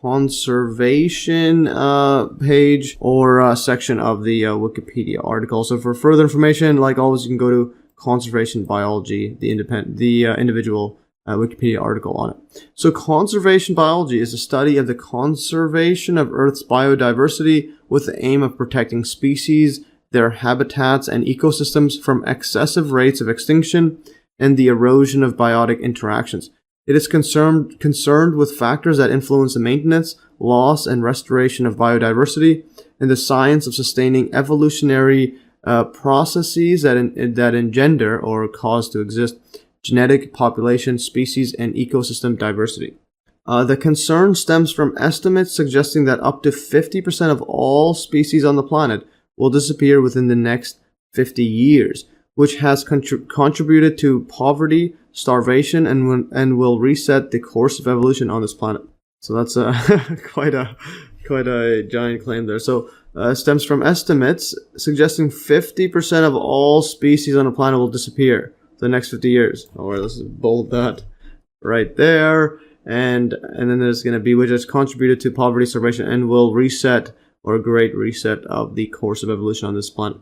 conservation page or section of the Wikipedia article. So for further information, like always, you can go to conservation biology, the individual Wikipedia article on it. So conservation biology is a study of the conservation of Earth's biodiversity with the aim of protecting species, their habitats, and ecosystems from excessive rates of extinction and the erosion of biotic interactions. It is concerned with factors that influence the maintenance, loss, and restoration of biodiversity, and the science of sustaining evolutionary processes that engender or cause to exist genetic, population, species, and ecosystem diversity. The concern stems from estimates suggesting that up to 50% of all species on the planet will disappear within the next 50 years, which has contributed to poverty, starvation, and will reset the course of evolution on this planet. So that's quite a giant claim there. So stems from estimates suggesting 50% of all species on the planet will disappear for the next 50 years. All right, let's bold that right there. And then there's going to be, which has contributed to poverty, starvation, and will reset, or a great reset of the course of evolution on this planet.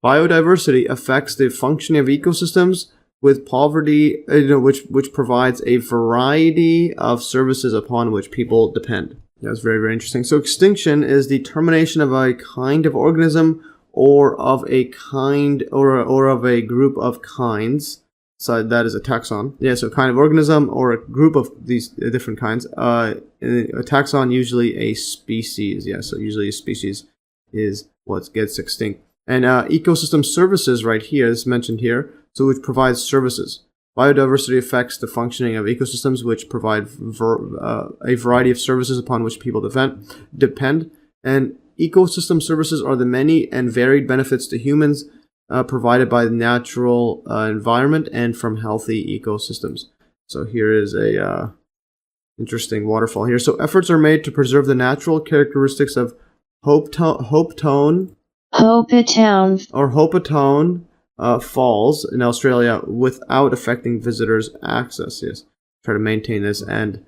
Biodiversity affects the functioning of ecosystems, with poverty, which provides a variety of services upon which people depend. That's very, very interesting. So extinction is the termination of a kind of organism or of a kind or of a group of kinds. So that is a taxon. Yeah, so kind of organism or a group of these different kinds. A taxon, usually a species. Yeah, so usually a species is what gets extinct. And ecosystem services right here is mentioned here, so which provides services. Biodiversity affects the functioning of ecosystems, which provide a variety of services upon which people depend. And ecosystem services are the many and varied benefits to humans provided by the natural environment and from healthy ecosystems. So here is a interesting waterfall here. So efforts are made to preserve the natural characteristics of Hopetoun Falls in Australia without affecting visitors' access. Yes, try to maintain this and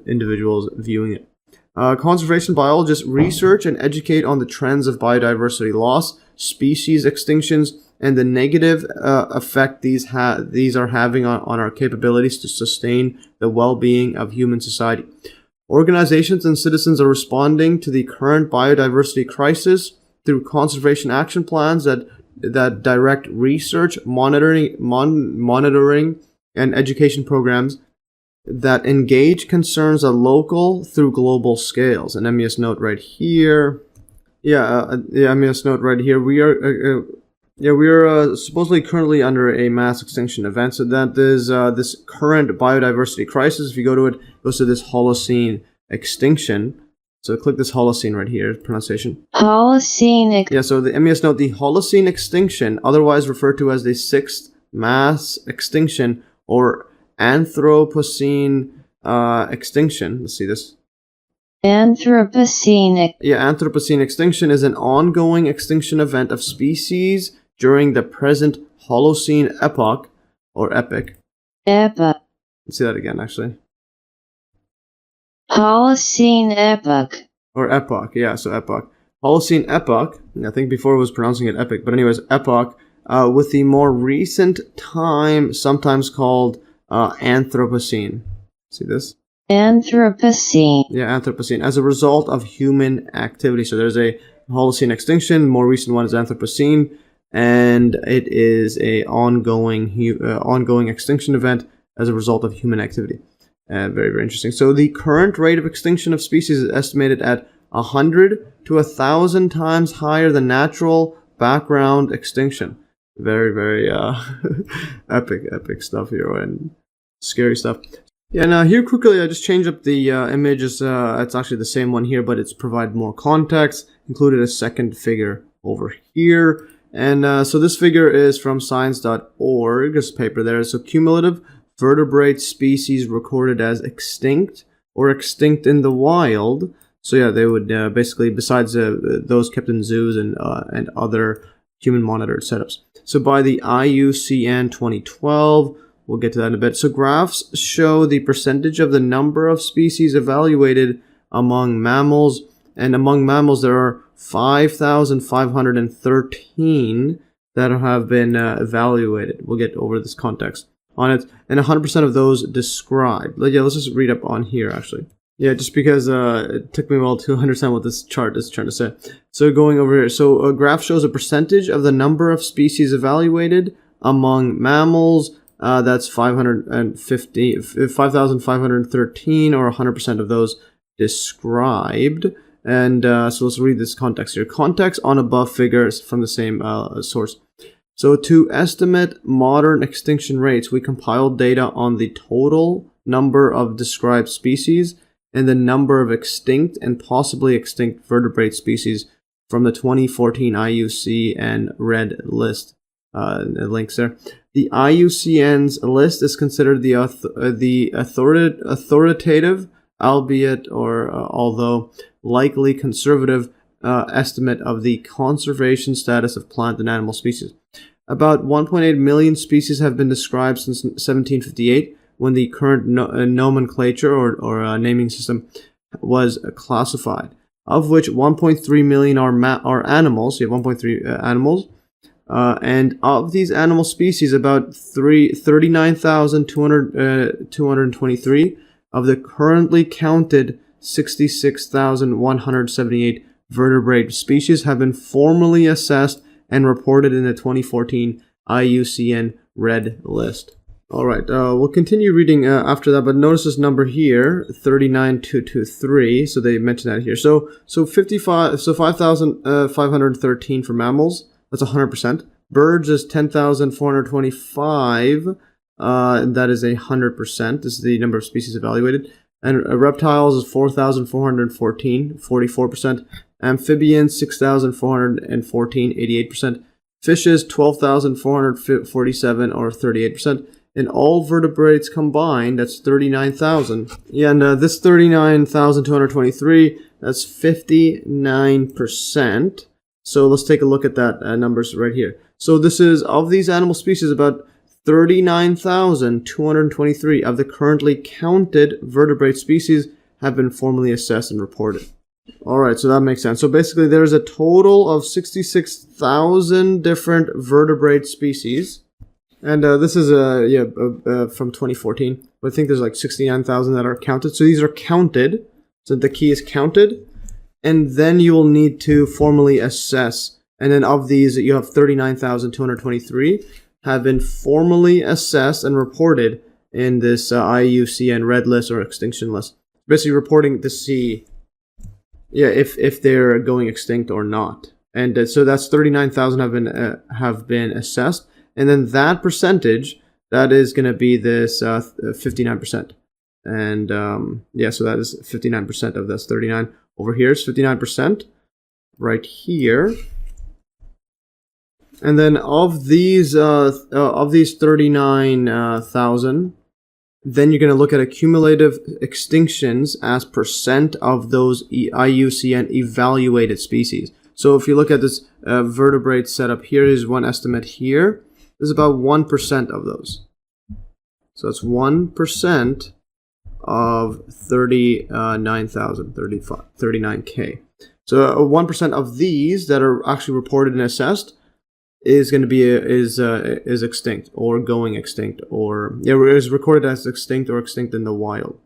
individuals viewing it. Conservation biologists research and educate on the trends of biodiversity loss, species extinctions, and the negative effect these are having on our capabilities to sustain the well-being of human society. Organizations and citizens are responding to the current biodiversity crisis through conservation action plans that direct research, monitoring, and education programs that engage concerns at local through global scales. An MES note right here. MES note right here. We are supposedly currently under a mass extinction event. So that is this current biodiversity crisis. If you go to it, it goes to this Holocene extinction. So click this Holocene right here, pronunciation. Holocene. Yeah, so the MES note, the Holocene extinction, otherwise referred to as the sixth mass extinction or Anthropocene extinction. Let's see this. Anthropocene. Yeah, Anthropocene extinction is an ongoing extinction event of species during the present Holocene epoch, or epoch. Epoch. Let's see that again, actually. Holocene epoch. Or epoch, yeah, so epoch. Holocene epoch, I think before I was pronouncing it epic, but anyways, epoch, with the more recent time, sometimes called Anthropocene. See this? Anthropocene. Yeah, Anthropocene, as a result of human activity. So there's a Holocene extinction, more recent one is Anthropocene, and it is a ongoing extinction event as a result of human activity. Very, very interesting. So the current rate of extinction of species is estimated at 100 to 1,000 times higher than natural background extinction. Very, very epic stuff here and scary stuff. Yeah, now here quickly I just changed up the images. It's actually the same one here, but it's provided more context. Included a second figure over here. And so this figure is from science.org, this paper there. So cumulative vertebrate species recorded as extinct or extinct in the wild. So yeah, they would basically, besides those kept in zoos and other human monitored setups. So by the IUCN 2012, we'll get to that in a bit. So graphs show the percentage of the number of species evaluated among mammals. And among mammals, there are 5,513 that have been evaluated. We'll get over this context on it. And 100% of those described. Yeah, let's just read up on here, actually. Yeah, just because it took me a while to understand what this chart is trying to say. So going over here. So a graph shows a percentage of the number of species evaluated among mammals. That's 5,513, or 100% of those described. And so let's read this context here. Context on above figures from the same source. So to estimate modern extinction rates, we compiled data on the total number of described species and the number of extinct and possibly extinct vertebrate species from the 2014 IUCN Red List. Links there. The IUCN's list is considered the authoritative, albeit or although likely conservative, estimate of the conservation status of plant and animal species. About 1.8 million species have been described since 1758, when the current nomenclature or naming system was classified, of which 1.3 million are animals. So you have 1.3 animals. And of these animal species, about 39,223 of the currently counted 66,178 vertebrate species have been formally assessed and reported in the 2014 IUCN Red List. All right, we'll continue reading after that, but notice this number here, 39,223. So they mentioned that here. So 5,513 for mammals. That's 100%. Birds is 10,425. That is 100%. This is the number of species evaluated. And reptiles is 4,414, 44%. Amphibians, 6,414, 88%. Fishes, 12,447, or 38%. And all vertebrates combined, that's 39,000. Yeah, and this 39,223, that's 59%. So let's take a look at that numbers right here. So this is, of these animal species, about 39,223 of the currently counted vertebrate species have been formally assessed and reported. Alright, so that makes sense. So basically there's a total of 66,000 different vertebrate species. And this is from 2014. But I think there's like 69,000 that are counted. So these are counted. So the key is counted. And then you will need to formally assess. And then of these, you have 39,223 have been formally assessed and reported in this IUCN Red List or Extinction List. Basically reporting to see if they're going extinct or not. And so that's 39,000 have been assessed. And then that percentage, that is going to be this 59%. And so that is 59% of this 39. Over here is 59%. Right here. And then of these 39,000, then you're going to look at accumulative extinctions as percent of those IUCN evaluated species. So if you look at this vertebrate setup, here is one estimate here. There's about 1% of those. So it's 1% of 39,000, 39K. So 1% of these that are actually reported and assessed is going to be is extinct or going extinct, or is recorded as extinct or extinct in the wild.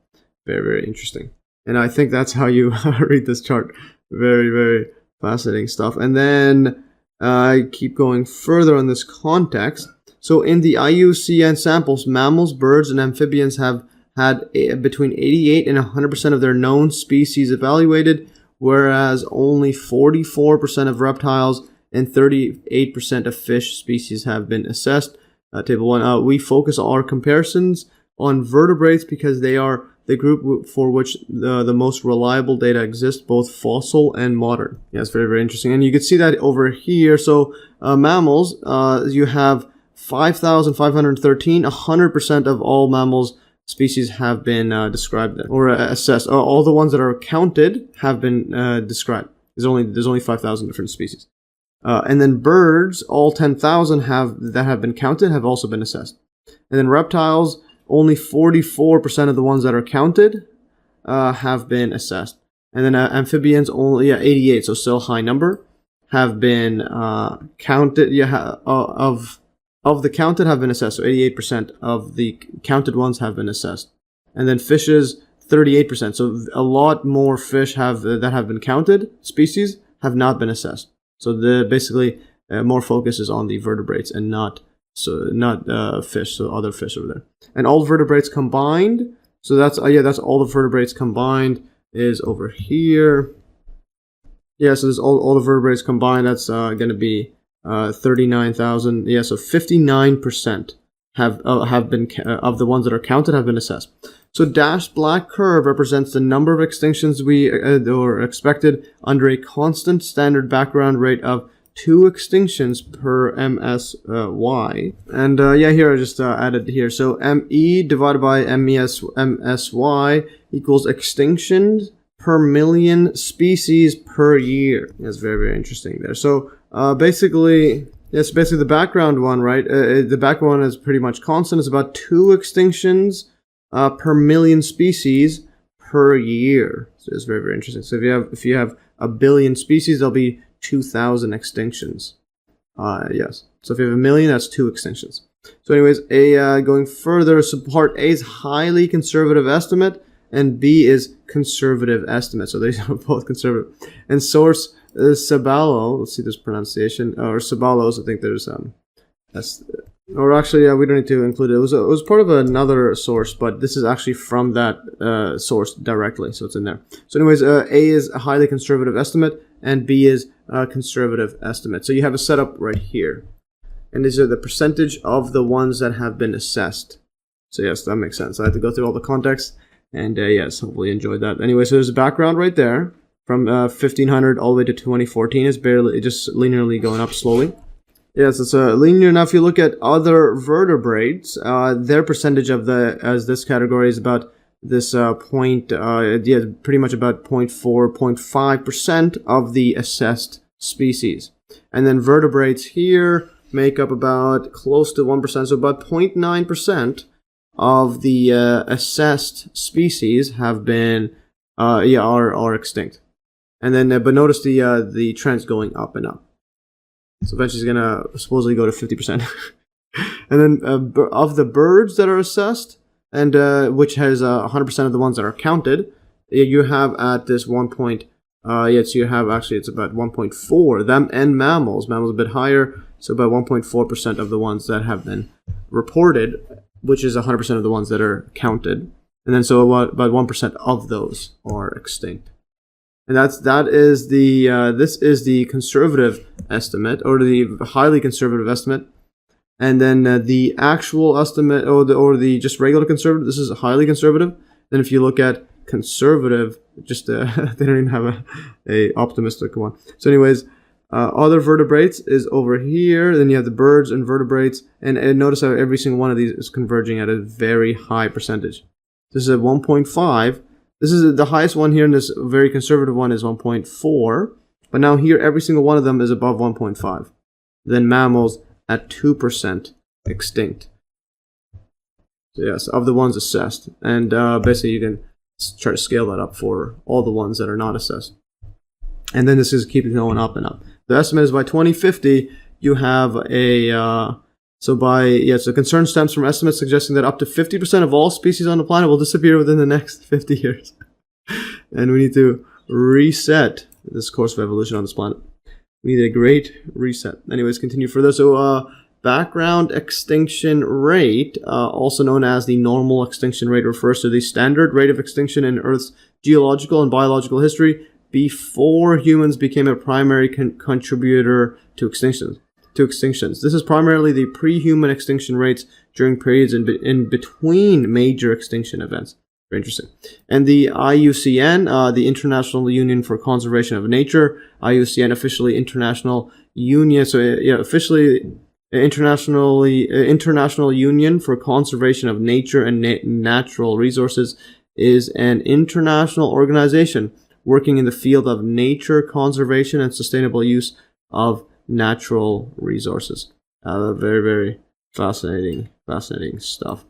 Very, very interesting. And I think that's how you read this chart. Very, very fascinating stuff. And then I keep going further on this context. So in the IUCN samples, mammals, birds, and amphibians have had between 88 and 100% of their known species evaluated, whereas only 44% of reptiles and 38% of fish species have been assessed. Table 1. We focus our comparisons on vertebrates because they are the group for which the most reliable data exists, both fossil and modern. Yeah, it's very, very interesting. And you can see that over here. So mammals, you have 5,513. 100% of all mammals species have been described or assessed. All the ones that are counted have been described. There's only 5,000 different species. And then birds, all 10,000 that have been counted have also been assessed. And then reptiles, only 44% of the ones that are counted have been assessed. And then amphibians only 88, so still a high number, have been counted. Of the counted have been assessed. So 88% of the counted ones have been assessed. And then fishes 38%. So a lot more fish that have been counted species have not been assessed. So basically more focus is on the vertebrates and not fish. So other fish over there. And all vertebrates combined. So that's all the vertebrates combined is over here. Yeah, so there's all the vertebrates combined. That's going to be 39,000. Yeah, so 59% have been of the ones that are counted have been assessed. So dashed black curve represents the number of extinctions or expected under a constant standard background rate of 2 extinctions per MSY. And here I just added here. So ME divided by MSY equals extinctions per million species per year. That's very, very interesting there. So basically the background one, right? The background is pretty much constant. It's about 2 extinctions per million species per year. So it's very, very interesting. So if you have a billion species, there'll be 2,000 extinctions. Yes. So if you have a million, that's 2 extinctions. So anyways, going further, so part A is highly conservative estimate, and B is conservative estimate. So these are both conservative. And source is Sabalo. Let's see this pronunciation. Or Sabalos. I think there's or actually, we don't need to include it. It was part of another source, but this is actually from that source directly, so it's in there. So anyways, A is a highly conservative estimate, and B is a conservative estimate. So you have a setup right here. And these are the percentage of the ones that have been assessed. So yes, that makes sense. I had to go through all the context. And yes, hopefully you enjoyed that. Anyway, so there's a background right there. From 1500 all the way to 2014. It's barely just linearly going up slowly. Yes, it's linear. Now, if you look at other vertebrates, their percentage of as this category is about this pretty much about 0.5% of the assessed species. And then vertebrates here make up about close to 1%, so about 0.9% of the assessed species have been are extinct. And then but notice the trend's going up and up. So eventually it's gonna supposedly go to 50%. And then of the birds that are assessed, and which has 100% of the ones that are counted, you have at this 1 point, so you have actually it's about 1.4. Them and mammals a bit higher, so about 1.4% of the ones that have been reported, which is 100% of the ones that are counted. And then so about 1% of those are extinct. And that is the this is the conservative estimate, or the highly conservative estimate. And then the actual estimate, or the just regular conservative, this is highly conservative. Then if you look at conservative, just they don't even have a optimistic one. So anyways, other vertebrates is over here. Then you have the birds and vertebrates, and notice how every single one of these is converging at a very high percentage. This is at 1.5. This is the highest one here, and this very conservative one is 1.4. But now here, every single one of them is above 1.5. Then mammals at 2% extinct. So yes, of the ones assessed. And basically you can try to scale that up for all the ones that are not assessed. And then this is keeping going up and up. The estimate is by 2050, you have a... So concern stems from estimates suggesting that up to 50% of all species on the planet will disappear within the next 50 years. And we need to reset this course of evolution on this planet. We need a great reset. Anyways, continue further. So background extinction rate, also known as the normal extinction rate, refers to the standard rate of extinction in Earth's geological and biological history before humans became a primary contributor to extinctions. This is primarily the pre-human extinction rates during periods in between major extinction events. Very interesting. And the IUCN, the International Union for Conservation of Nature, IUCN officially International Union, officially International Union for Conservation of Nature and Natural Resources, is an international organization working in the field of nature conservation and sustainable use of natural resources. Very, very fascinating stuff.